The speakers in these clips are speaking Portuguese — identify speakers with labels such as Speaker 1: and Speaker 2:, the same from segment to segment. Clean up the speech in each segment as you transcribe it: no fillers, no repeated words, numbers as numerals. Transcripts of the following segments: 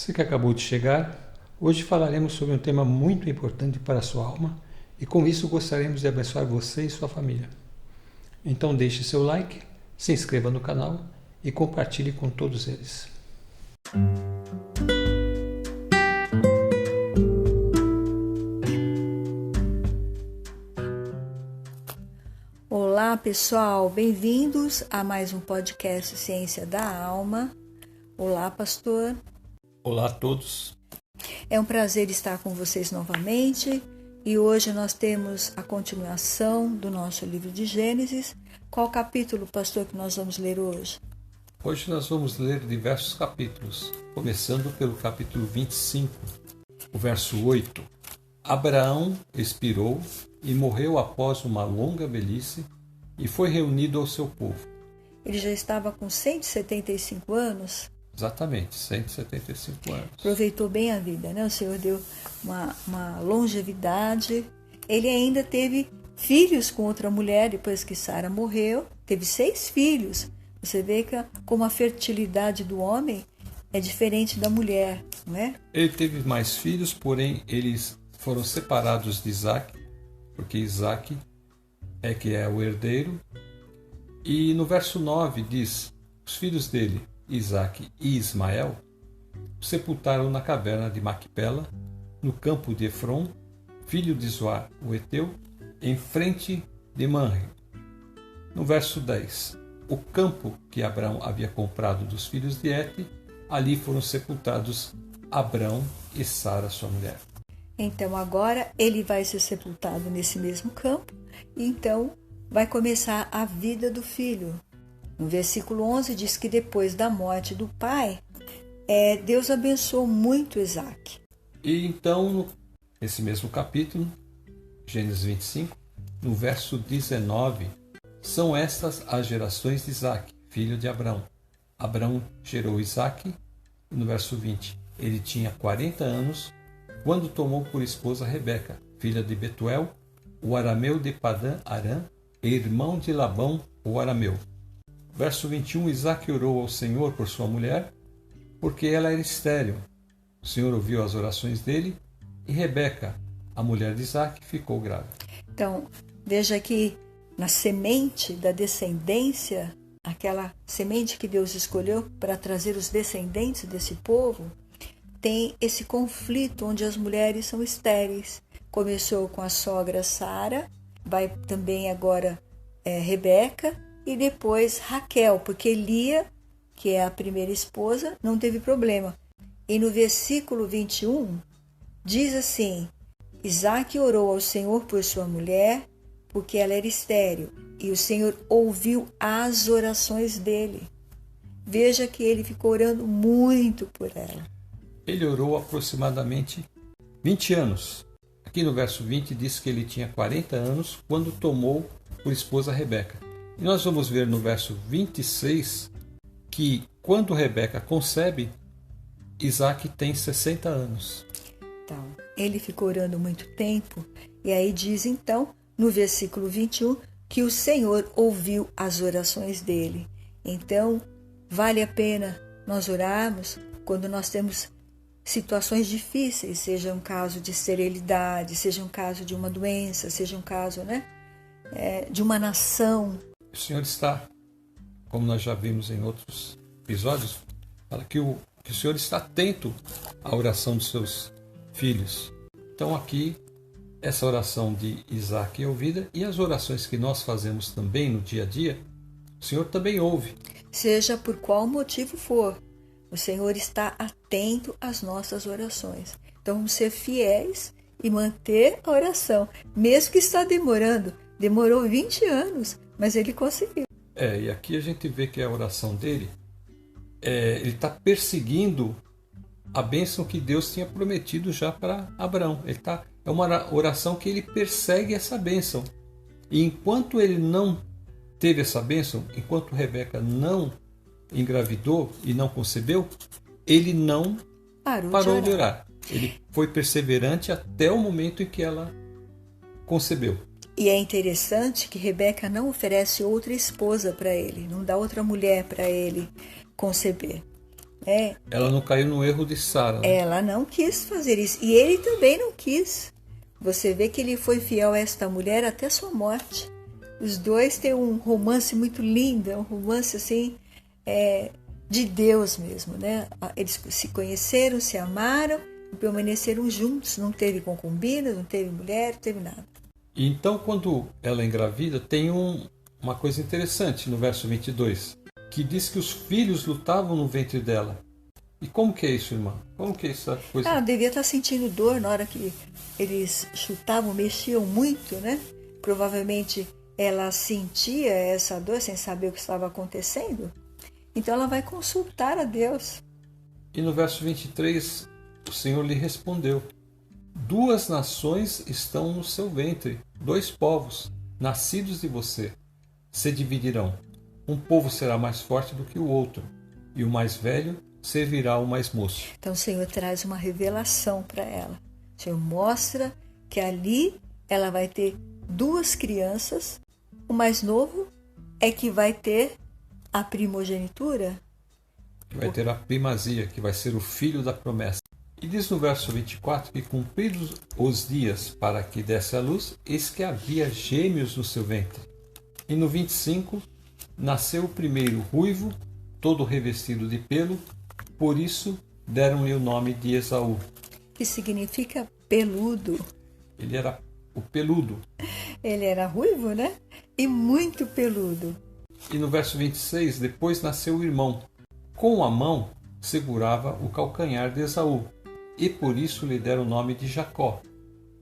Speaker 1: Você que acabou de chegar, hoje falaremos sobre um tema muito importante para a sua alma e com isso gostaríamos de abençoar você e sua família. Então deixe seu like, se inscreva no canal e compartilhe com todos eles.
Speaker 2: Olá pessoal, bem-vindos a mais um podcast Ciência da Alma. Olá pastor.
Speaker 1: Olá a todos.
Speaker 2: É um prazer estar com vocês novamente e hoje nós temos a continuação do nosso livro de Gênesis. Qual capítulo, pastor, que nós vamos ler hoje?
Speaker 1: Hoje nós vamos ler diversos capítulos, começando pelo capítulo 25, o verso 8. Abraão expirou e morreu após uma longa velhice e foi reunido ao seu povo.
Speaker 2: Ele já estava com 175 anos?
Speaker 1: Exatamente, 175 anos.
Speaker 2: Aproveitou bem a vida, né? O Senhor deu uma longevidade. Ele ainda teve filhos com outra mulher, depois que Sara morreu. Teve 6 filhos. Você vê como a fertilidade do homem é diferente da mulher, não é?
Speaker 1: Ele teve mais filhos, porém eles foram separados de Isaac, porque Isaac é que é o herdeiro. E no verso 9 diz: os filhos dele, Isaac e Ismael, sepultaram na caverna de Macpela, no campo de Efron, filho de Zoar, o Eteu, em frente de Manre. No verso 10, o campo que Abraão havia comprado dos filhos de Et, ali foram sepultados Abraão e Sara, sua mulher.
Speaker 2: Então agora ele vai ser sepultado nesse mesmo campo e então vai começar a vida do filho. No versículo 11 diz que depois da morte do pai, Deus abençoou muito Isaac.
Speaker 1: E então, nesse mesmo capítulo, Gênesis 25, no verso 19, são estas as gerações de Isaac, filho de Abraão. Abraão gerou Isaac, e no verso 20, ele tinha 40 anos, quando tomou por esposa Rebeca, filha de Betuel, o arameu de Padã Arã, e irmão de Labão, o arameu. Verso 21, Isaac orou ao Senhor por sua mulher, porque ela era estéril. O Senhor ouviu as orações dele, e Rebeca, a mulher de Isaac, ficou grávida.
Speaker 2: Então, veja que na semente da descendência, aquela semente que Deus escolheu para trazer os descendentes desse povo, tem esse conflito onde as mulheres são estéreis. Começou com a sogra Sara, vai também agora Rebeca e depois Raquel, porque Lia, que é a primeira esposa, não teve problema. E no versículo 21 diz assim: Isaac orou ao Senhor por sua mulher, porque ela era estéril, e o Senhor ouviu as orações dele. Veja que ele ficou orando muito por ela.
Speaker 1: Ele orou aproximadamente 20 anos. Aqui no verso 20 diz que ele tinha 40 anos quando tomou por esposa Rebeca. E nós vamos ver no verso 26 que quando Rebeca concebe, Isaac tem 60 anos.
Speaker 2: Então, ele ficou orando muito tempo. E aí diz então, no versículo 21, que o Senhor ouviu as orações dele. Então, vale a pena nós orarmos quando nós temos situações difíceis, seja um caso de esterilidade, seja um caso de uma doença, seja um caso de uma nação.
Speaker 1: O Senhor está, como nós já vimos em outros episódios, fala que o Senhor está atento à oração dos seus filhos. Então aqui, essa oração de Isaac é ouvida e as orações que nós fazemos também no dia a dia, o Senhor também ouve.
Speaker 2: Seja por qual motivo for, o Senhor está atento às nossas orações. Então vamos ser fiéis e manter a oração. Mesmo que está demorou 20 anos, mas ele conseguiu.
Speaker 1: E aqui a gente vê que a oração dele, ele está perseguindo a bênção que Deus tinha prometido já para Abraão. É uma oração que ele persegue essa bênção. E enquanto ele não teve essa bênção, enquanto Rebeca não engravidou e não concebeu, ele não parou de orar. Ele foi perseverante até o momento em que ela concebeu.
Speaker 2: E é interessante que Rebeca não oferece outra esposa para ele, não dá outra mulher para ele conceber.
Speaker 1: Ela não caiu no erro de Sara, né?
Speaker 2: Ela não quis fazer isso. E ele também não quis. Você vê que ele foi fiel a esta mulher até sua morte. Os dois têm um romance muito lindo, um romance assim, de Deus mesmo, né? Eles se conheceram, se amaram e permaneceram juntos. Não teve concubina, não teve mulher, não teve nada.
Speaker 1: E então, quando ela engravida, tem uma coisa interessante no verso 22, que diz que os filhos lutavam no ventre dela. E como que é isso, irmã? Como que é essa coisa?
Speaker 2: Ela devia estar sentindo dor na hora que eles chutavam, mexiam muito, né? Provavelmente ela sentia essa dor sem saber o que estava acontecendo. Então ela vai consultar a Deus.
Speaker 1: E no verso 23, o Senhor lhe respondeu: 2 nações estão no seu ventre, 2 povos, nascidos de você, se dividirão. Um povo será mais forte do que o outro, e o mais velho servirá ao mais moço.
Speaker 2: Então o Senhor traz uma revelação para ela. O Senhor mostra que ali ela vai ter 2 crianças. O mais novo é que vai ter a primogenitura.
Speaker 1: Que vai ter a primazia, que vai ser o filho da promessa. E diz no verso 24 que, cumpridos os dias para que desse à luz, eis que havia gêmeos no seu ventre. E no 25, nasceu o primeiro ruivo, todo revestido de pelo, por isso deram-lhe o nome de Esaú.
Speaker 2: Que significa peludo.
Speaker 1: Ele era o peludo.
Speaker 2: Ele era ruivo, né? E muito peludo.
Speaker 1: E no verso 26, depois nasceu o irmão. Com a mão segurava o calcanhar de Esaú, e por isso lhe deram o nome de Jacó.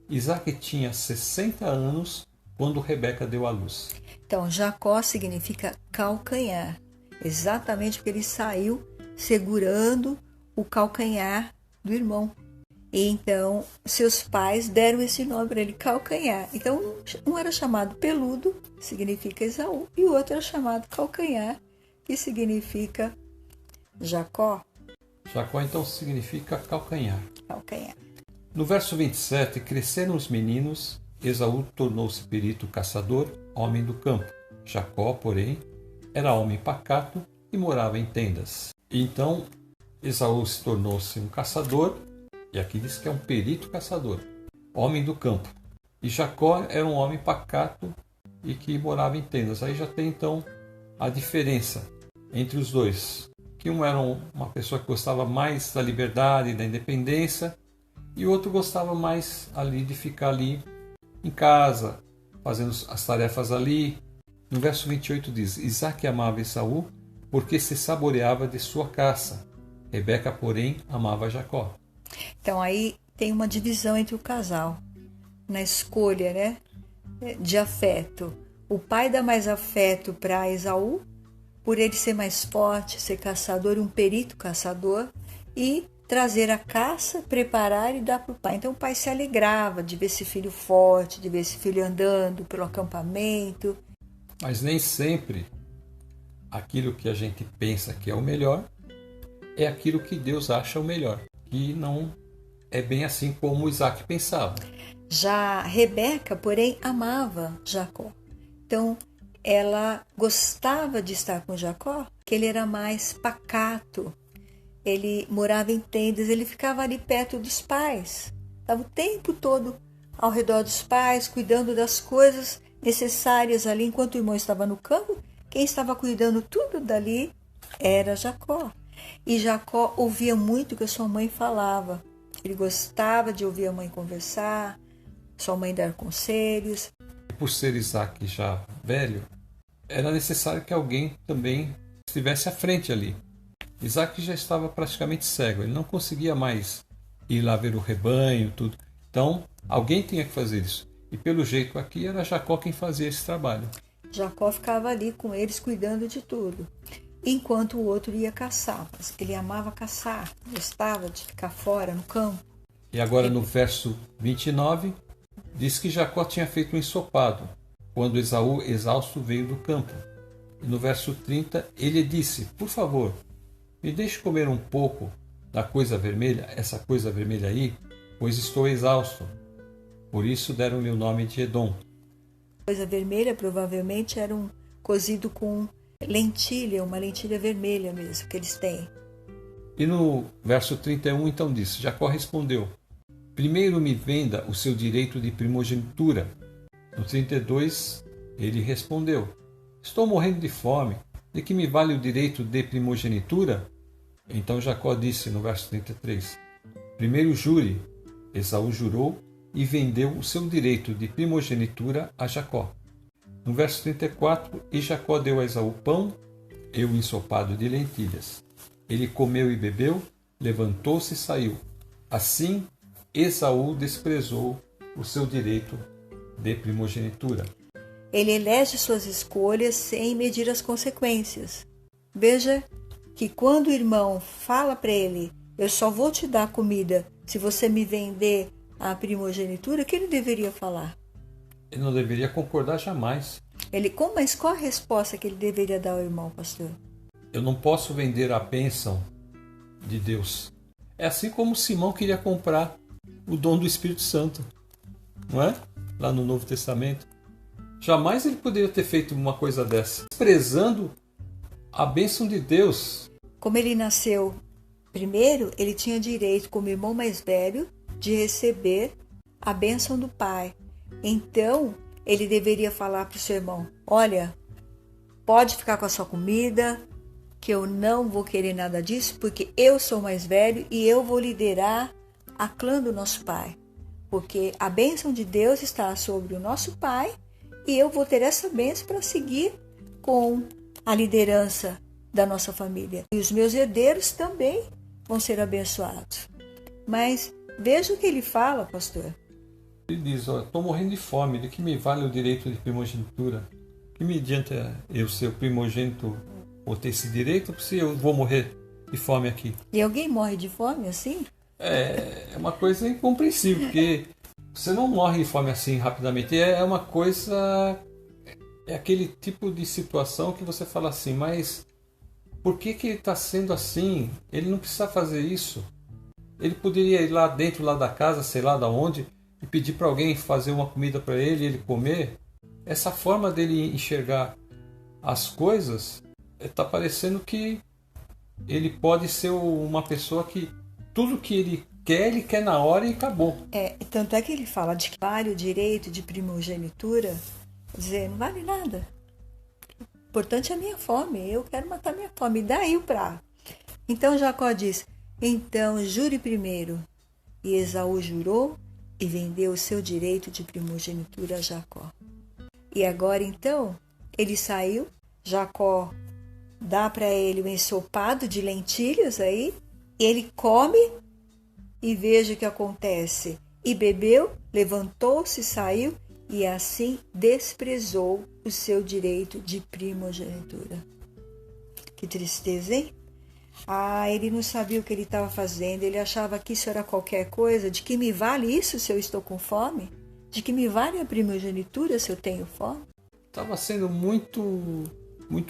Speaker 1: Isaque tinha 60 anos quando Rebeca deu à luz.
Speaker 2: Então, Jacó significa calcanhar, exatamente porque ele saiu segurando o calcanhar do irmão. E então, seus pais deram esse nome para ele, calcanhar. Então, um era chamado peludo, que significa Esaú, e o outro era chamado calcanhar, que significa Jacó.
Speaker 1: Jacó então significa calcanhar.
Speaker 2: Calcanhar.
Speaker 1: No verso 27, cresceram os meninos, Esaú tornou-se perito caçador, homem do campo. Jacó, porém, era homem pacato e morava em tendas. E então, Esaú se tornou-se um caçador, e aqui diz que é um perito caçador, homem do campo. E Jacó era um homem pacato e que morava em tendas. Aí já tem então a diferença entre os dois. Que um era uma pessoa que gostava mais da liberdade e da independência, e o outro gostava mais ali de ficar ali em casa, fazendo as tarefas ali. No verso 28 diz: Isaque amava Esaú porque se saboreava de sua caça. Rebeca, porém, amava Jacó.
Speaker 2: Então aí tem uma divisão entre o casal na escolha, né, de afeto. O pai dá mais afeto para Esaú, por ele ser mais forte, ser caçador, um perito caçador, e trazer a caça, preparar e dar para o pai. Então o pai se alegrava de ver esse filho forte, de ver esse filho andando pelo acampamento.
Speaker 1: Mas nem sempre aquilo que a gente pensa que é o melhor é aquilo que Deus acha o melhor. E não é bem assim como Isaque pensava.
Speaker 2: Já Rebeca, porém, amava Jacó. Então, ela gostava de estar com Jacó, que ele era mais pacato. Ele morava em tendas, ele ficava ali perto dos pais. Estava o tempo todo ao redor dos pais, cuidando das coisas necessárias ali. Enquanto o irmão estava no campo, quem estava cuidando tudo dali era Jacó. E Jacó ouvia muito o que a sua mãe falava. Ele gostava de ouvir a mãe conversar, sua mãe dar conselhos.
Speaker 1: Por ser Isaque já velho, era necessário que alguém também estivesse à frente ali. Isaque já estava praticamente cego, ele não conseguia mais ir lá ver o rebanho, tudo. Então, alguém tinha que fazer isso. E pelo jeito aqui era Jacó quem fazia esse trabalho.
Speaker 2: Jacó ficava ali com eles, cuidando de tudo, enquanto o outro ia caçar. Mas ele amava caçar, gostava de ficar fora, no campo.
Speaker 1: E agora no verso 29, diz que Jacó tinha feito um ensopado, quando Esaú, exausto, veio do campo. E no verso 30, ele disse: por favor, me deixe comer um pouco da coisa vermelha, essa coisa vermelha aí, pois estou exausto. Por isso deram-lhe o nome de Edom.
Speaker 2: Coisa vermelha provavelmente era um cozido com lentilha, uma lentilha vermelha mesmo que eles têm.
Speaker 1: E no verso 31 então diz: Jacó respondeu: primeiro me venda o seu direito de primogenitura. No 32 ele respondeu: estou morrendo de fome, de que me vale o direito de primogenitura? Então Jacó disse no verso 33: primeiro jure. Esaú jurou e vendeu o seu direito de primogenitura a Jacó. No verso 34, e Jacó deu a Esaú pão e o ensopado de lentilhas. Ele comeu e bebeu, levantou-se e saiu. Assim, Esaú desprezou o seu direito de primogenitura.
Speaker 2: Ele elege suas escolhas sem medir as consequências. Veja que quando o irmão fala para ele: eu só vou te dar comida se você me vender a primogenitura, o que ele deveria falar?
Speaker 1: Ele não deveria concordar jamais.
Speaker 2: Mas qual a resposta que ele deveria dar ao irmão, pastor?
Speaker 1: Eu não posso vender a bênção de Deus. É assim como Simão queria comprar o dom do Espírito Santo, não é? Lá no Novo Testamento. Jamais ele poderia ter feito uma coisa dessa, desprezando a bênção de Deus.
Speaker 2: Como ele nasceu primeiro, ele tinha direito, como irmão mais velho, de receber a bênção do pai. Então, ele deveria falar para o seu irmão: olha, pode ficar com a sua comida, que eu não vou querer nada disso, porque eu sou mais velho e eu vou liderar a clã do nosso pai. Porque a bênção de Deus está sobre o nosso pai e eu vou ter essa bênção para seguir com a liderança da nossa família. E os meus herdeiros também vão ser abençoados. Mas veja o que ele fala, pastor.
Speaker 1: Ele diz: estou morrendo de fome, de que me vale o direito de primogenitura? Que me adianta eu ser o primogênito ou ter esse direito se eu vou morrer de fome aqui?
Speaker 2: E alguém morre de fome assim?
Speaker 1: É uma coisa incompreensível, porque você não morre de fome assim rapidamente. É uma coisa... É aquele tipo de situação que você fala assim: mas por que ele está sendo assim? Ele não precisa fazer isso. Ele poderia ir lá dentro lá da casa, sei lá de onde, e pedir para alguém fazer uma comida para ele e ele comer. Essa forma dele enxergar as coisas está parecendo que ele pode ser uma pessoa que tudo que ele quer na hora e acabou.
Speaker 2: Tanto é que ele fala de que vale o direito de primogenitura, dizer, não vale nada. O importante é a minha fome, eu quero matar minha fome, daí o prato. Então Jacó diz: então jure primeiro. E Esaú jurou e vendeu o seu direito de primogenitura a Jacó. E agora então, ele saiu, Jacó dá para ele o ensopado de lentilhas aí, ele come e veja o que acontece. E bebeu, levantou-se e saiu, e assim desprezou o seu direito de primogenitura. Que tristeza, hein? Ele não sabia o que ele estava fazendo, ele achava que isso era qualquer coisa. De que me vale isso se eu estou com fome? De que me vale a primogenitura se eu tenho fome?
Speaker 1: Estava sendo muito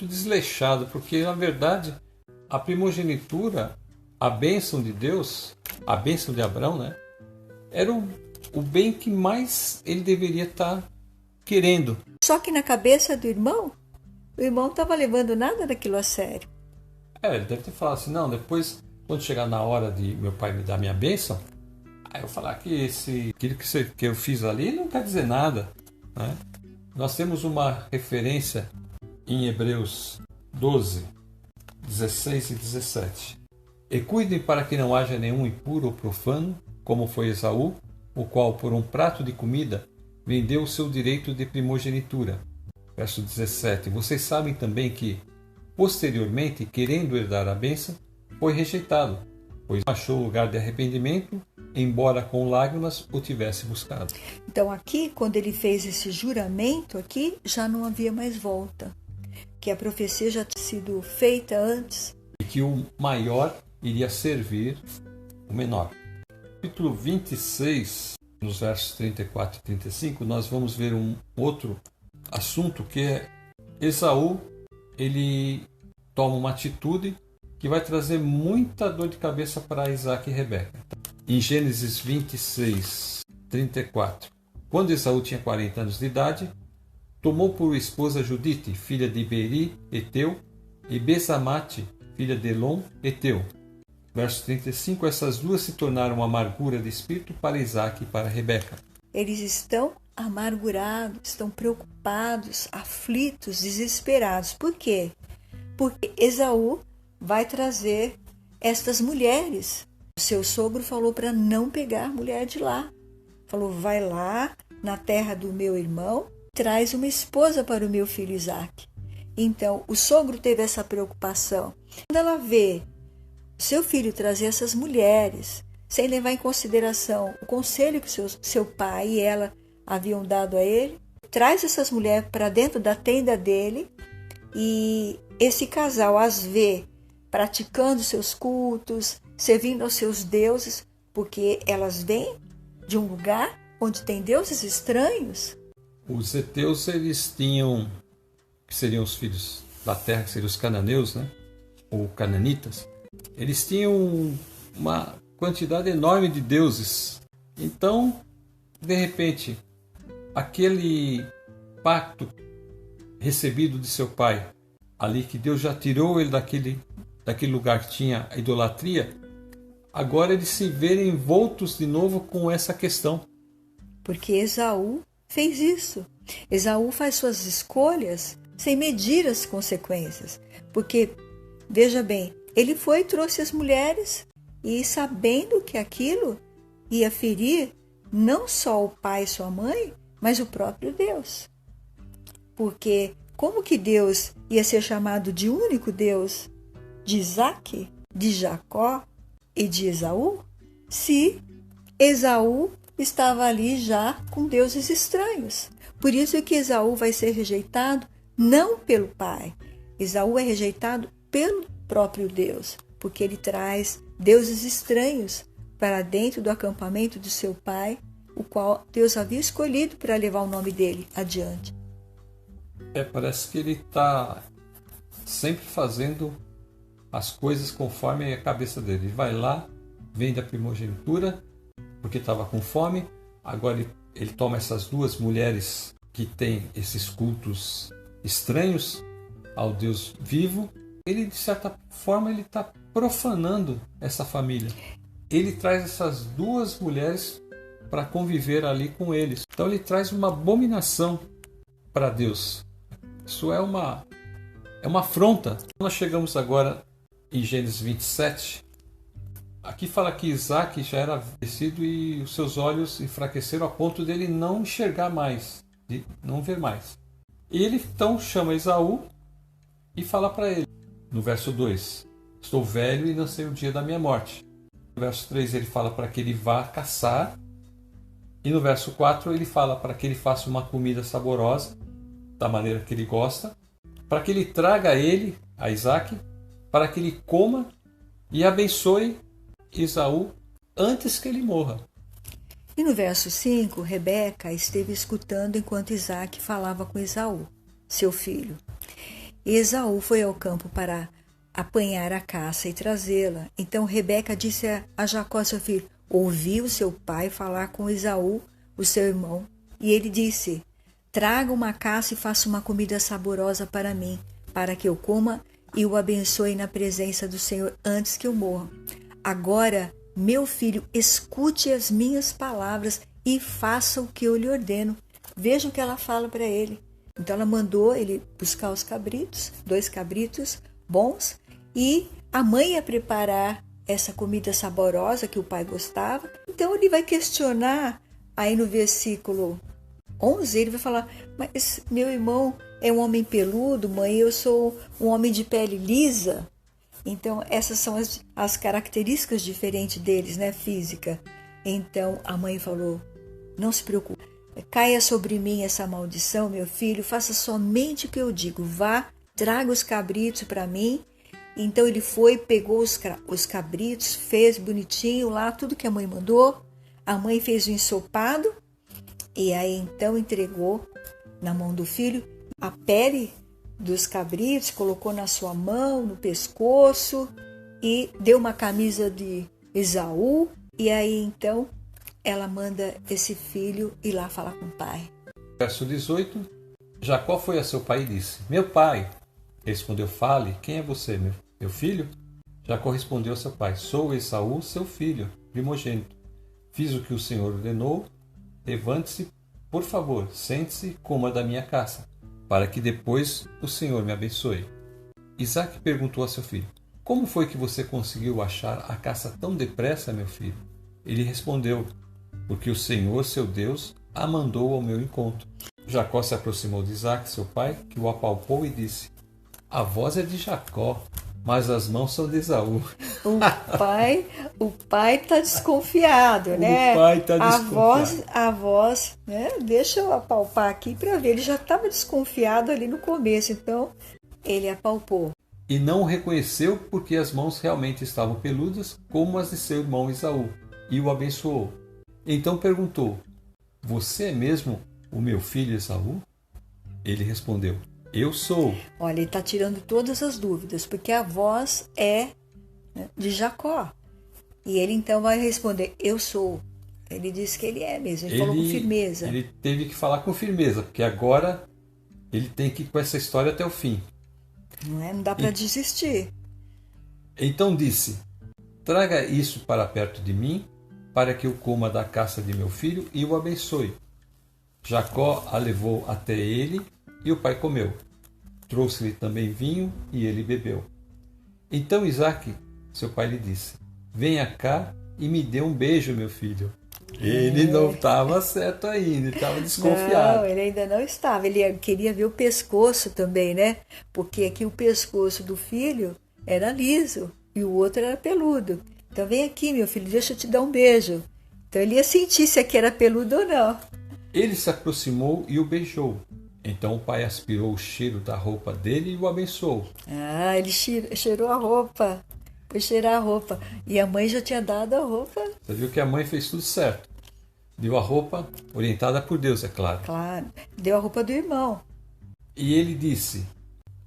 Speaker 1: desleixado, porque na verdade a primogenitura, a bênção de Deus, a bênção de Abraão, né, era o bem que mais ele deveria estar querendo.
Speaker 2: Só que na cabeça do irmão, o irmão não estava levando nada daquilo a sério.
Speaker 1: Ele deve ter falado assim: não, depois, quando chegar na hora de meu pai me dar minha bênção, aí eu falar que aquilo que eu fiz ali não quer dizer nada, né? Nós temos uma referência em Hebreus 12, 16 e 17. E cuidem para que não haja nenhum impuro ou profano, como foi Esaú, o qual por um prato de comida vendeu o seu direito de primogenitura. Verso 17. Vocês sabem também que, posteriormente, querendo herdar a bênção, foi rejeitado, pois não achou lugar de arrependimento, embora com lágrimas o tivesse buscado.
Speaker 2: Então aqui, quando ele fez esse juramento aqui, já não havia mais volta. Que a profecia já tinha sido feita antes.
Speaker 1: E que o maior iria servir o menor. Capítulo 26, nos versos 34 e 35, nós vamos ver um outro assunto, que é Esaú. Ele toma uma atitude que vai trazer muita dor de cabeça para Isaac e Rebeca. Em Gênesis 26, 34, quando Esaú tinha 40 anos de idade, tomou por esposa Judite, filha de Beri, Eteu, e Besamate, filha de Elon, Eteu. Verso 35, essas duas se tornaram uma amargura de espírito para Isaque e para Rebeca.
Speaker 2: Eles estão amargurados, estão preocupados, aflitos, desesperados. Por quê? Porque Esaú vai trazer estas mulheres. O seu sogro falou para não pegar mulher de lá. Falou, vai lá na terra do meu irmão, traz uma esposa para o meu filho Isaque. Então, o sogro teve essa preocupação. Quando ela vê seu filho trazer essas mulheres, sem levar em consideração o conselho que seu pai e ela haviam dado a ele, traz essas mulheres para dentro da tenda dele e esse casal as vê praticando seus cultos, servindo aos seus deuses, porque elas vêm de um lugar onde tem deuses estranhos.
Speaker 1: Os heteus, eles tinham, que seriam os filhos da terra, que seriam os cananeus, né? Ou cananitas, eles tinham uma quantidade enorme de deuses. Então, de repente, aquele pacto recebido de seu pai, ali que Deus já tirou ele daquele lugar que tinha a idolatria, agora eles se verem envoltos de novo com essa questão.
Speaker 2: Porque Esaú fez isso. Esaú faz suas escolhas sem medir as consequências. Porque, veja bem, ele foi e trouxe as mulheres e sabendo que aquilo ia ferir não só o pai e sua mãe, mas o próprio Deus. Porque como que Deus ia ser chamado de único Deus de Isaque, de Jacó e de Esaú, se Esaú estava ali já com deuses estranhos? Por isso que Esaú vai ser rejeitado não pelo pai. Esaú é rejeitado pelo próprio Deus, porque ele traz deuses estranhos para dentro do acampamento de seu pai, o qual Deus havia escolhido para levar o nome dele adiante.
Speaker 1: Parece que ele está sempre fazendo as coisas conforme a cabeça dele. Ele vai lá, vende a primogenitura, porque estava com fome. Agora ele toma essas duas mulheres que têm esses cultos estranhos ao Deus vivo. Ele, de certa forma, ele está profanando essa família. Ele traz essas duas mulheres para conviver ali com eles. Então ele traz uma abominação para Deus. Isso é uma afronta. Nós chegamos agora em Gênesis 27. Aqui fala que Isaque já era envelhecido e os seus olhos enfraqueceram a ponto dele não enxergar mais, de não ver mais. E ele então chama Esaú e fala para ele, no verso 2, estou velho e não sei o dia da minha morte. No verso 3 ele fala para que ele vá caçar. E no verso 4 ele fala para que ele faça uma comida saborosa, da maneira que ele gosta, para que ele traga a ele, a Isaque, para que ele coma e abençoe Esaú antes que ele morra.
Speaker 2: E no verso 5, Rebeca esteve escutando enquanto Isaque falava com Esaú, seu filho. E Esaú foi ao campo para apanhar a caça e trazê-la. Então Rebeca disse a Jacó, seu filho, ouviu seu pai falar com Esaú, o seu irmão, e ele disse, traga uma caça e faça uma comida saborosa para mim, para que eu coma e o abençoe na presença do Senhor antes que eu morra. Agora, meu filho, escute as minhas palavras e faça o que eu lhe ordeno. Veja o que ela fala para ele. Então ela mandou ele buscar os cabritos, 2 cabritos bons, e a mãe ia preparar essa comida saborosa que o pai gostava. Então ele vai questionar, aí no versículo 11, ele vai falar, mas meu irmão é um homem peludo, mãe, eu sou um homem de pele lisa. Então essas são as características diferentes deles, né, física. Então a mãe falou, não se preocupe, caia sobre mim essa maldição, meu filho, faça somente o que eu digo, vá, traga os cabritos para mim. Então ele foi, pegou os cabritos, fez bonitinho lá, tudo que a mãe mandou. A mãe fez o ensopado e aí então entregou na mão do filho a pele dos cabritos, colocou na sua mão, no pescoço e deu uma camisa de Esaú. E aí então ela manda esse filho ir lá falar com o pai.
Speaker 1: Verso 18, Jacó foi a seu pai e disse, meu pai. Respondeu, fale, quem é você, meu filho? Jacó respondeu a seu pai: Sou Esaú, seu filho, primogênito. Fiz o que o Senhor ordenou. Levante-se, por favor, sente-se e coma da minha caça, para que depois o Senhor me abençoe. Isaque perguntou a seu filho: Como foi que você conseguiu achar a caça tão depressa, meu filho? Ele respondeu: Porque o Senhor, seu Deus, a mandou ao meu encontro. Jacó se aproximou de Isaque, seu pai, que o apalpou e disse: A voz é de Jacó, mas as mãos são de Esaú.
Speaker 2: O pai está desconfiado, né?
Speaker 1: O pai está desconfiado.
Speaker 2: A voz, né? Deixa eu apalpar aqui para ver. Ele já estava desconfiado ali no começo, então ele apalpou.
Speaker 1: E não o reconheceu porque as mãos realmente estavam peludas, como as de seu irmão Esaú, e o abençoou. Então perguntou: Você é mesmo o meu filho Esaú? Ele respondeu: Eu sou.
Speaker 2: Olha, ele está tirando todas as dúvidas, porque a voz é, né, de Jacó. E ele então vai responder: Eu sou. Ele disse que ele é mesmo, ele falou com firmeza.
Speaker 1: Ele teve que falar com firmeza, porque agora ele tem que ir com essa história até o fim.
Speaker 2: Não dá para desistir.
Speaker 1: Então disse: Traga isso para perto de mim, para que eu coma da caça de meu filho e o abençoe. Jacó a levou até ele e o pai comeu. Trouxe-lhe também vinho e ele bebeu. Então Isaque, seu pai, lhe disse: Venha cá e me dê um beijo, meu filho. Ele não estava certo ainda, ele estava desconfiado.
Speaker 2: Não, ele ainda não estava. Ele queria ver o pescoço também, né? Porque aqui o pescoço do filho era liso e o outro era peludo. Então vem aqui, meu filho, deixa eu te dar um beijo. Então ele ia sentir se aqui era peludo ou não.
Speaker 1: Ele se aproximou e o beijou. Então o pai aspirou o cheiro da roupa dele e o abençoou.
Speaker 2: Ah, ele cheirou a roupa. Foi cheirar a roupa. E a mãe já tinha dado a roupa.
Speaker 1: Você viu que a mãe fez tudo certo. Deu a roupa, orientada por Deus, é claro.
Speaker 2: Claro. Deu a roupa do irmão.
Speaker 1: E ele disse.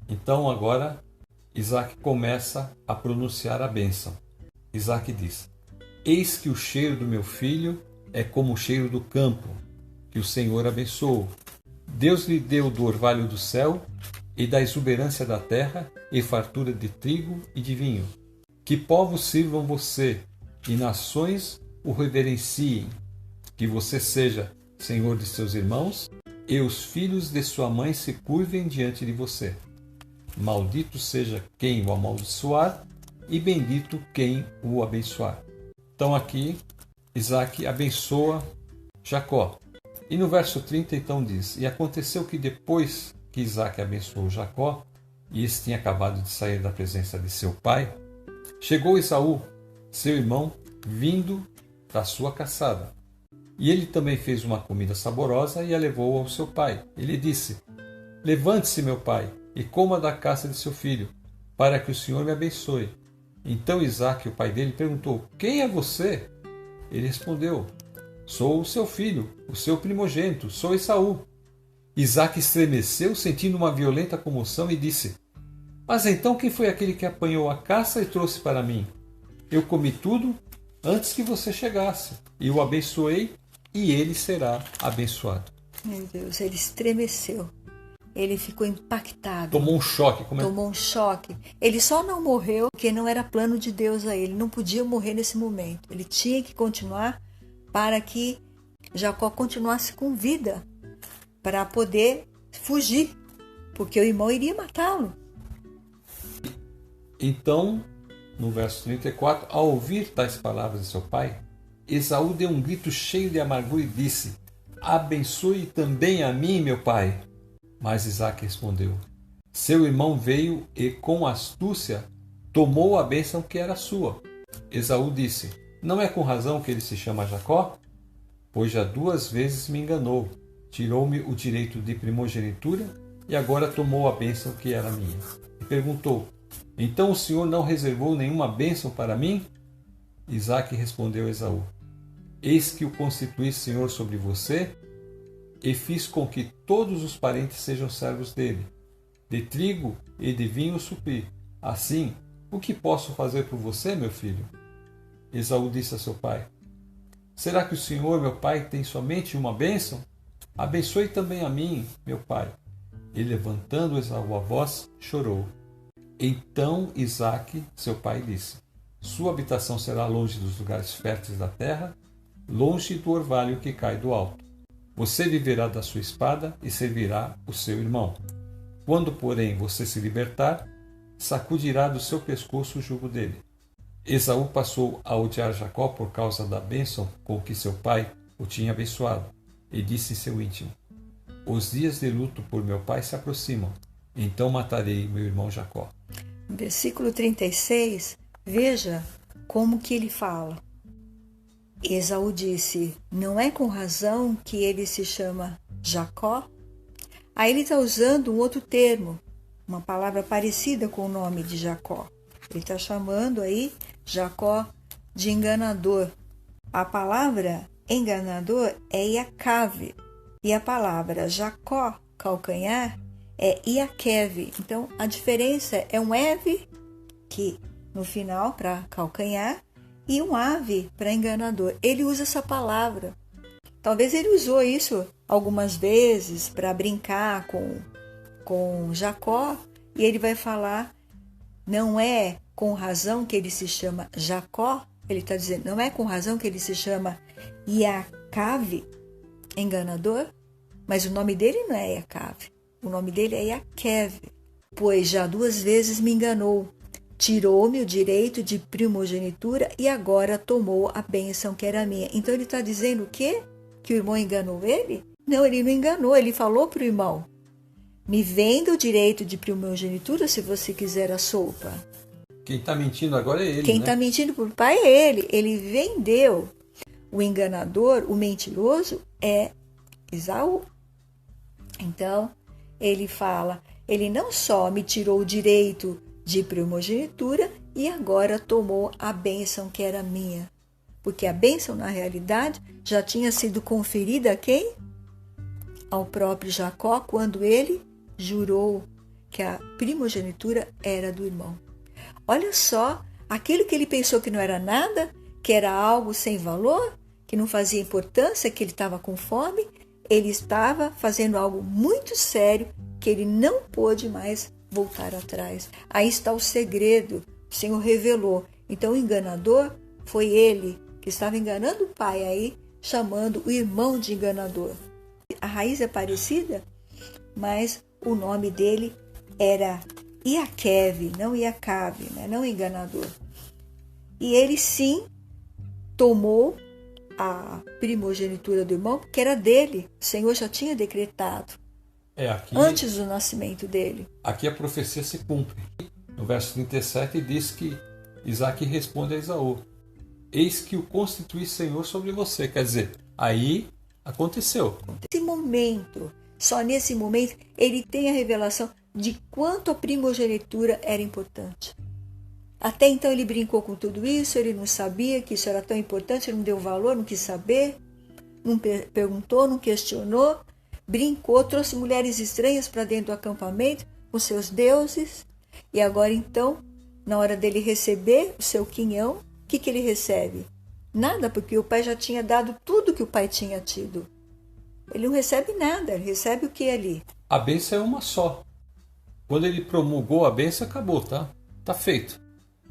Speaker 1: Então agora Isaque começa a pronunciar a bênção. Isaque diz: Eis que o cheiro do meu filho é como o cheiro do campo, que o Senhor abençoou. Deus lhe deu do orvalho do céu e da exuberância da terra e fartura de trigo e de vinho. Que povos sirvam você e nações o reverenciem. Que você seja senhor de seus irmãos e os filhos de sua mãe se curvem diante de você. Maldito seja quem o amaldiçoar e bendito quem o abençoar. Então aqui Isaque abençoa Jacó. E no verso 30 então diz: E aconteceu que depois que Isaque abençoou Jacó, e este tinha acabado de sair da presença de seu pai, chegou Esaú, seu irmão, vindo da sua caçada. E ele também fez uma comida saborosa e a levou ao seu pai. Ele disse: Levante-se, meu pai, e coma da caça de seu filho, para que o Senhor me abençoe. Então Isaque, o pai dele, perguntou: Quem é você? Ele respondeu: Sou o seu filho, o seu primogênito, sou Esaú. Isaque estremeceu, sentindo uma violenta comoção, e disse: Mas então quem foi aquele que apanhou a caça e trouxe para mim? Eu comi tudo antes que você chegasse, e o abençoei, e ele será abençoado.
Speaker 2: Meu Deus, ele estremeceu. Ele ficou impactado.
Speaker 1: Tomou um choque.
Speaker 2: Tomou um choque. Ele só não morreu porque não era plano de Deus a ele. Não podia morrer nesse momento. Ele tinha que continuar para que Jacó continuasse com vida, para poder fugir, porque o irmão iria matá-lo.
Speaker 1: Então, no verso 34, ao ouvir tais palavras de seu pai, Esaú deu um grito cheio de amargura e disse: Abençoe também a mim, meu pai. Mas Isaque respondeu: Seu irmão veio e, com astúcia, tomou a bênção que era sua. Esaú disse: Não é com razão que ele se chama Jacó? Pois já 2 vezes me enganou, tirou-me o direito de primogenitura e agora tomou a bênção que era minha. E perguntou: Então o Senhor não reservou nenhuma bênção para mim? Isaque respondeu a Esaú: Eis que o constituí senhor sobre você, e fiz com que todos os parentes sejam servos dele. De trigo e de vinho supri. Assim, o que posso fazer por você, meu filho? Esaú disse a seu pai: Será que o Senhor, meu pai, tem somente uma bênção? Abençoe também a mim, meu pai. E levantando Esaú a voz, chorou. Então Isaque, seu pai, disse: Sua habitação será longe dos lugares férteis da terra, longe do orvalho que cai do alto. Você viverá da sua espada e servirá o seu irmão. Quando, porém, você se libertar, sacudirá do seu pescoço o jugo dele. Esaú passou a odiar Jacó por causa da bênção com que seu pai o tinha abençoado, e disse em seu íntimo: Os dias de luto por meu pai se aproximam, então matarei meu irmão Jacó.
Speaker 2: No versículo 36, veja como que ele fala. Esaú disse: Não é com razão que ele se chama Jacó? Aí ele está usando um outro termo, uma palavra parecida com o nome de Jacó. Ele está chamando aí Jacó de enganador. A palavra enganador é Iacave, e a palavra Jacó, calcanhar, é Iaqueve. Então, a diferença é um eve, que no final para calcanhar, e um ave para enganador. Ele usa essa palavra. Talvez ele usou isso algumas vezes para brincar com Jacó, e ele vai falar, não é com razão que ele se chama Jacó, ele está dizendo, não é com razão que ele se chama Iacave, enganador, mas o nome dele não é Iacave, o nome dele é Iaqueve, pois já 2 vezes me enganou, tirou-me o direito de primogenitura e agora tomou a bênção que era minha. Então ele está dizendo o quê? Que o irmão enganou ele? Não, ele não enganou, ele falou para o irmão, me venda o direito de primogenitura se você quiser a sopa.
Speaker 1: Quem está mentindo agora é ele,
Speaker 2: Quem está mentindo para o pai é ele. Ele vendeu. O enganador, o mentiroso, é Esaú. Então, ele fala, ele não só me tirou o direito de primogenitura e agora tomou a bênção que era minha. Porque a bênção, na realidade, já tinha sido conferida a quem? Ao próprio Jacó, quando ele jurou que a primogenitura era do irmão. Olha só, aquilo que ele pensou que não era nada, que era algo sem valor, que não fazia importância, que ele estava com fome, ele estava fazendo algo muito sério, que ele não pôde mais voltar atrás. Aí está o segredo, o Senhor revelou. Então o enganador foi ele, que estava enganando o pai aí, chamando o irmão de enganador. A raiz é parecida, mas o nome dele era Iaqueve, não Iacave, né? Não enganador. E ele sim tomou a primogenitura do irmão, porque era dele. O Senhor já tinha decretado antes do nascimento dele.
Speaker 1: Aqui a profecia se cumpre. No verso 37 diz que Isaque responde a Esaú: Eis que o constituí Senhor sobre você. Quer dizer, aí aconteceu.
Speaker 2: Nesse momento, só nesse momento, ele tem a revelação de quanto a primogenitura era importante. Até então ele brincou com tudo isso, ele não sabia que isso era tão importante, ele não deu valor, não quis saber, não perguntou, não questionou, brincou, trouxe mulheres estranhas para dentro do acampamento com seus deuses, e agora então, na hora dele receber o seu quinhão, o que ele recebe? Nada, porque o pai já tinha dado tudo que o pai tinha tido. Ele não recebe nada, ele recebe o que ali?
Speaker 1: A bênção é uma só. Quando ele promulgou a bênção, acabou, tá? Tá feito.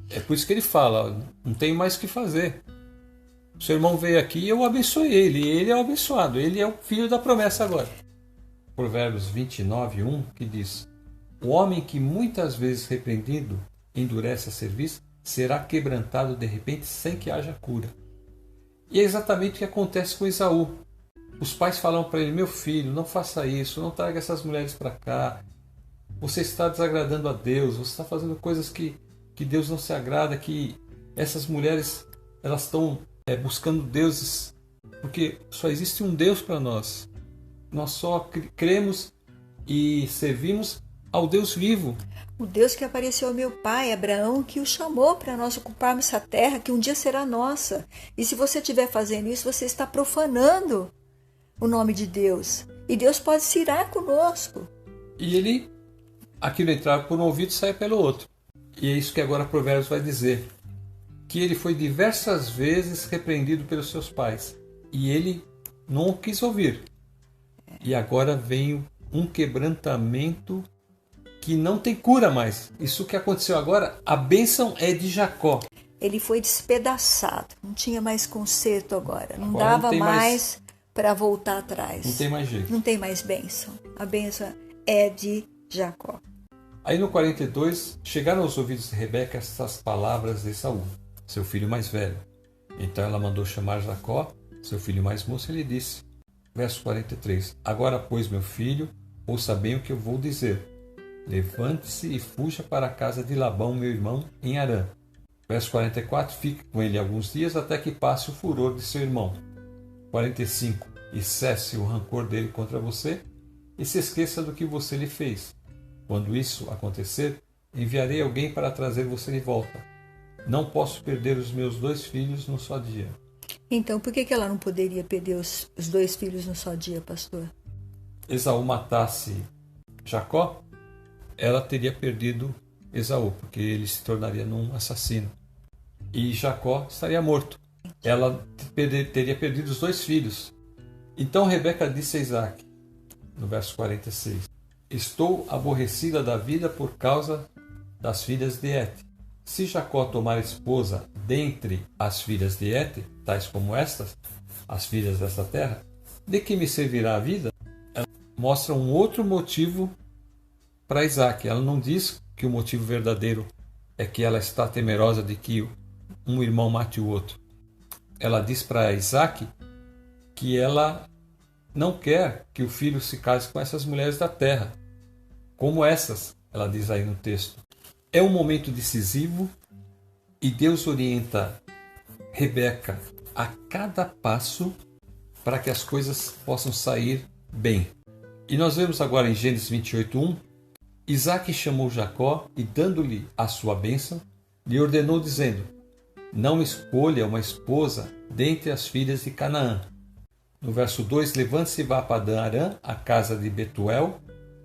Speaker 1: É por isso que ele fala, não tem mais o que fazer. O seu irmão veio aqui e eu abençoei ele, e ele é o abençoado, ele é o filho da promessa agora. Provérbios 29:1, que diz: O homem que muitas vezes repreendido endurece a cerviz, será quebrantado de repente sem que haja cura. E é exatamente o que acontece com Esaú. Os pais falam para ele: meu filho, não faça isso, não traga essas mulheres para cá. Você está desagradando a Deus, você está fazendo coisas que Deus não se agrada, que essas mulheres elas estão buscando deuses, porque só existe um Deus para nós. Nós só cremos e servimos ao Deus vivo.
Speaker 2: O Deus que apareceu ao meu pai, Abraão, que o chamou para nós ocuparmos essa terra, que um dia será nossa. E se você estiver fazendo isso, você está profanando o nome de Deus. E Deus pode se irar conosco.
Speaker 1: E aquilo entrava por um ouvido e saia pelo outro. E é isso que agora Provérbios vai dizer. Que ele foi diversas vezes repreendido pelos seus pais. E ele não quis ouvir. E agora vem um quebrantamento que não tem cura mais. Isso que aconteceu agora, a bênção é de Jacó.
Speaker 2: Ele foi despedaçado, não tinha mais conserto agora, não
Speaker 1: Agora
Speaker 2: dava
Speaker 1: não tem
Speaker 2: mais para voltar atrás.
Speaker 1: Não tem mais jeito.
Speaker 2: Não tem mais bênção. A bênção é de Jacó.
Speaker 1: Aí no 42, chegaram aos ouvidos de Rebeca estas palavras de Esaú, seu filho mais velho. Então ela mandou chamar Jacó, seu filho mais moço, e lhe disse, verso 43, agora, pois, meu filho, ouça bem o que eu vou dizer. Levante-se e fuja para a casa de Labão, meu irmão, em Harã. Verso 44, fique com ele alguns dias até que passe o furor de seu irmão. 45, e cesse o rancor dele contra você, e se esqueça do que você lhe fez. Quando isso acontecer, enviarei alguém para trazer você de volta. Não posso perder os meus 2 filhos num só dia.
Speaker 2: Então, por que ela não poderia perder os 2 filhos num só dia, pastor?
Speaker 1: Esaú matasse Jacó, ela teria perdido Esaú, porque ele se tornaria um assassino. E Jacó estaria morto. Ela teria perdido os 2 filhos. Então Rebeca disse a Isaque, no verso 46, estou aborrecida da vida por causa das filhas de Et. Se Jacó tomar esposa dentre as filhas de Et, tais como estas, as filhas desta terra, de que me servirá a vida? Ela mostra um outro motivo para Isaque. Ela não diz que o motivo verdadeiro é que ela está temerosa de que um irmão mate o outro. Ela diz para Isaque que ela não quer que o filho se case com essas mulheres da terra, como essas, ela diz aí no texto. É um momento decisivo e Deus orienta Rebeca a cada passo para que as coisas possam sair bem. E nós vemos agora em Gênesis 28:1, Isaque chamou Jacó e, dando-lhe a sua bênção, lhe ordenou, dizendo, não escolha uma esposa dentre as filhas de Canaã. No verso 2, levante-se e vá a Padã Arã, a casa de Betuel,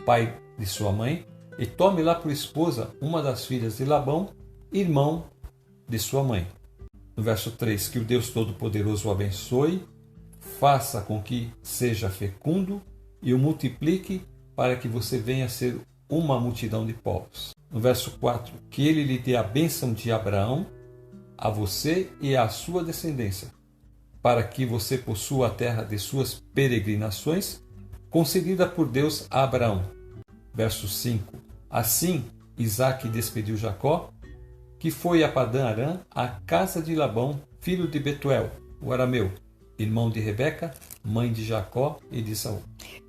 Speaker 1: pai de sua mãe, e tome lá por esposa uma das filhas de Labão, irmão de sua mãe. No verso 3, que o Deus Todo-Poderoso o abençoe, faça com que seja fecundo e o multiplique para que você venha a ser uma multidão de povos. No verso 4, que ele lhe dê a bênção de Abraão, a você e à sua descendência, para que você possua a terra de suas peregrinações, concedida por Deus a Abraão. Verso 5. Assim, Isaque despediu Jacó, que foi a Padã Arã, à casa de Labão, filho de Betuel, o arameu, irmão de Rebeca, mãe de Jacó e de Esaú.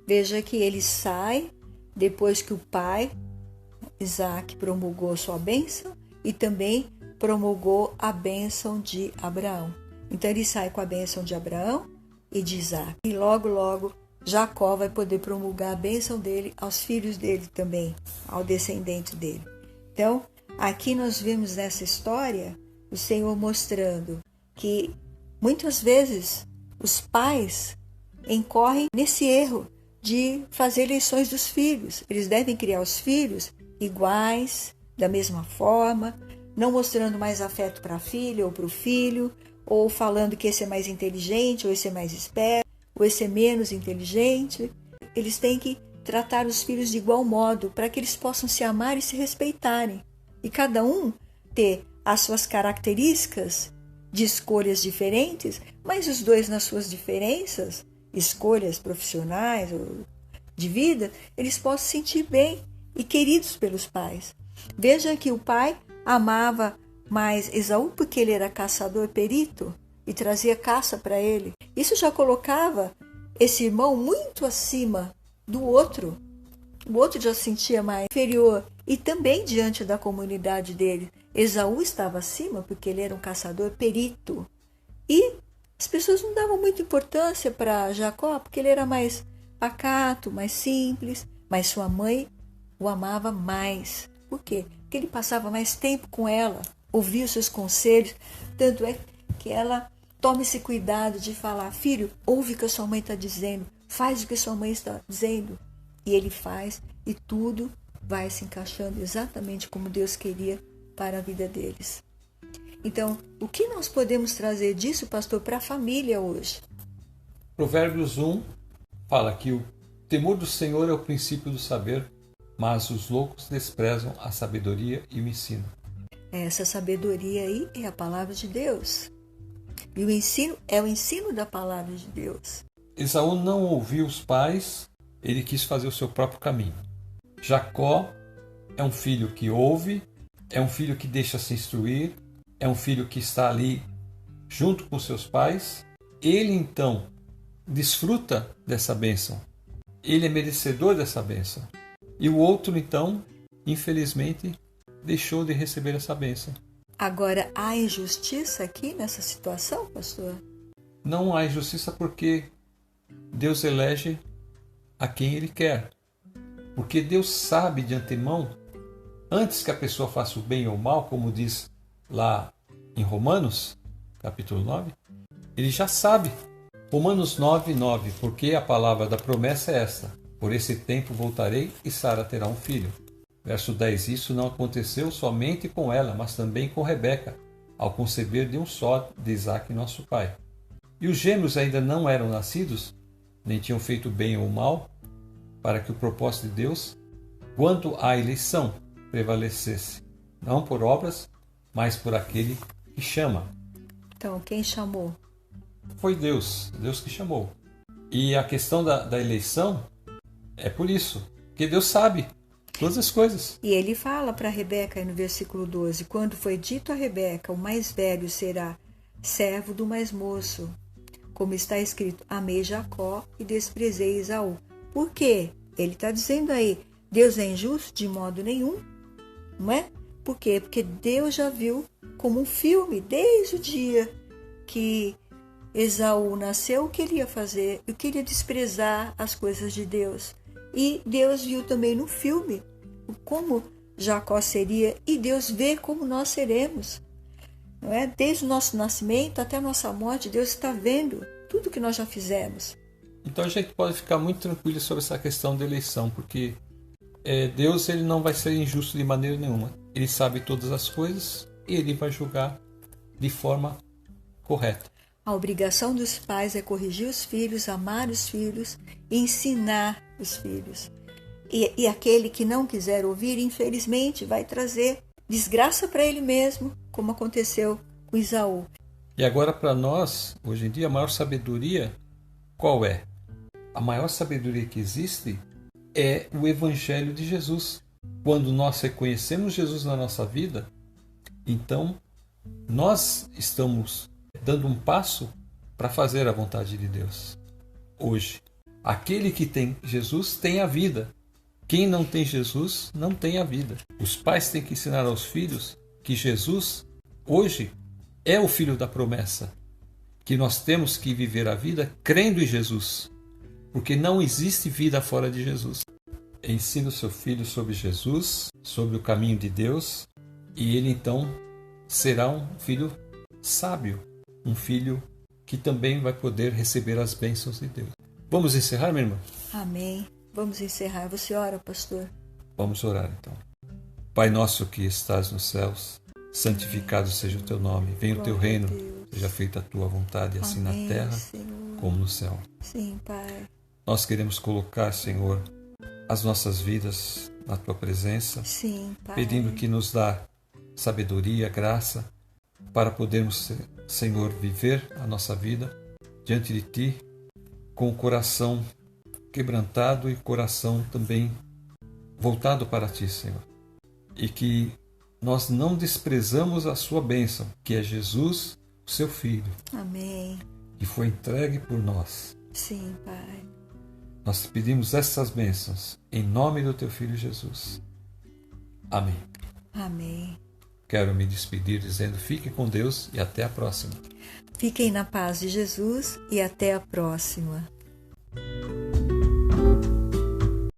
Speaker 2: Veja que ele sai depois que o pai, Isaque, promulgou sua bênção e também promulgou a bênção de Abraão. Então ele sai com a bênção de Abraão e de Isaque. E logo, logo, Jacó vai poder promulgar a bênção dele aos filhos dele também, ao descendente dele. Então, aqui nós vemos nessa história o Senhor mostrando que muitas vezes os pais incorrem nesse erro de fazer eleições dos filhos. Eles devem criar os filhos iguais, da mesma forma, não mostrando mais afeto para a filha ou para o filho, ou falando que esse é mais inteligente, ou esse é mais esperto, ou esse é menos inteligente. Eles têm que tratar os filhos de igual modo, para que eles possam se amar e se respeitarem. E cada um ter as suas características de escolhas diferentes, mas os dois nas suas diferenças, escolhas profissionais ou de vida, eles possam se sentir bem e queridos pelos pais. Veja que o pai amava mais Esaú porque ele era caçador perito e trazia caça para ele. Isso já colocava esse irmão muito acima do outro. O outro já se sentia mais inferior. E também diante da comunidade dele, Esaú estava acima porque ele era um caçador perito. E as pessoas não davam muita importância para Jacó porque ele era mais pacato, mais simples. Mas sua mãe o amava mais. Por quê? Porque ele passava mais tempo com ela, ouvia os seus conselhos. Tanto é que ela toma esse cuidado de falar, filho, ouve o que a sua mãe está dizendo, faz o que a sua mãe está dizendo. E ele faz, e tudo vai se encaixando exatamente como Deus queria para a vida deles. Então, o que nós podemos trazer disso, pastor, para a família hoje?
Speaker 1: Provérbios 1 fala que o temor do Senhor é o princípio do saber, mas os loucos desprezam a sabedoria e o ensino.
Speaker 2: Essa sabedoria aí é a palavra de Deus. E o ensino é o ensino da palavra de Deus.
Speaker 1: Esaú não ouviu os pais, ele quis fazer o seu próprio caminho. Jacó é um filho que ouve, é um filho que deixa se instruir, é um filho que está ali junto com seus pais. Ele então desfruta dessa bênção. Ele é merecedor dessa bênção. E o outro então, infelizmente, deixou de receber essa bênção.
Speaker 2: Agora, há injustiça aqui nessa situação, pastor?
Speaker 1: Não há injustiça porque Deus elege a quem Ele quer. Porque Deus sabe de antemão, antes que a pessoa faça o bem ou o mal, como diz lá em Romanos, capítulo 9, Ele já sabe. Romanos 9, 9, porque a palavra da promessa é esta: por esse tempo voltarei e Sara terá um filho. Verso 10, isso não aconteceu somente com ela, mas também com Rebeca, ao conceber de um só de Isaque, nosso pai. E os gêmeos ainda não eram nascidos, nem tinham feito bem ou mal, para que o propósito de Deus, quanto à eleição, prevalecesse, não por obras, mas por aquele que chama.
Speaker 2: Então, quem chamou?
Speaker 1: Foi Deus, Deus que chamou. E a questão da eleição é por isso, porque Deus sabe todas as coisas.
Speaker 2: E ele fala para Rebeca aí no versículo 12, quando foi dito a Rebeca, o mais velho será servo do mais moço, como está escrito, amei Jacó e desprezei Esaú. Por quê? Ele está dizendo aí, Deus é injusto de modo nenhum, não é? Por quê? Porque Deus já viu como um filme, desde o dia que Esaú nasceu, o que ele ia fazer, o que ele ia desprezar as coisas de Deus. E Deus viu também no filme como Jacó seria, e Deus vê como nós seremos. Não é? Desde o nosso nascimento até a nossa morte, Deus está vendo tudo que nós já fizemos.
Speaker 1: Então a gente pode ficar muito tranquilo sobre essa questão da eleição, porque Deus ele não vai ser injusto de maneira nenhuma. Ele sabe todas as coisas e ele vai julgar de forma correta.
Speaker 2: A obrigação dos pais é corrigir os filhos, amar os filhos e ensinar os filhos. E aquele que não quiser ouvir, infelizmente, vai trazer desgraça para ele mesmo, como aconteceu com Esaú.
Speaker 1: E agora para nós, hoje em dia, a maior sabedoria, qual é? A maior sabedoria que existe é o Evangelho de Jesus. Quando nós reconhecemos Jesus na nossa vida, então nós estamos dando um passo para fazer a vontade de Deus. Hoje, aquele que tem Jesus tem a vida. Quem não tem Jesus não tem a vida. Os pais têm que ensinar aos filhos que Jesus, hoje, é o Filho da promessa. Que nós temos que viver a vida crendo em Jesus. Porque não existe vida fora de Jesus. Ensina o seu filho sobre Jesus, sobre o caminho de Deus, e ele então será um filho sábio, um filho que também vai poder receber as bênçãos de Deus. Vamos encerrar, minha irmã?
Speaker 2: Amém. Vamos encerrar. Você ora, pastor?
Speaker 1: Vamos orar então. Pai nosso que estás nos céus, santificado seja o teu nome. Venha o teu reino, seja feita a tua vontade, assim
Speaker 2: Amém,
Speaker 1: na terra
Speaker 2: Senhor.
Speaker 1: como no céu.
Speaker 2: Sim, Pai.
Speaker 1: Nós queremos colocar, Senhor, as nossas vidas na tua presença,
Speaker 2: Sim, Pai.
Speaker 1: pedindo que nos dá sabedoria, graça, para podermos, Senhor, viver a nossa vida diante de Ti, com o coração quebrantado e coração também voltado para Ti, Senhor. E que nós não desprezamos a Sua bênção, que é Jesus, o Seu Filho,
Speaker 2: Amém.
Speaker 1: que foi entregue por nós.
Speaker 2: Sim, Pai.
Speaker 1: Nós te pedimos essas bênçãos em nome do Teu Filho Jesus. Amém.
Speaker 2: Amém.
Speaker 1: Quero me despedir dizendo: fique com Deus e até a próxima.
Speaker 2: Fiquem na paz de Jesus e até a próxima.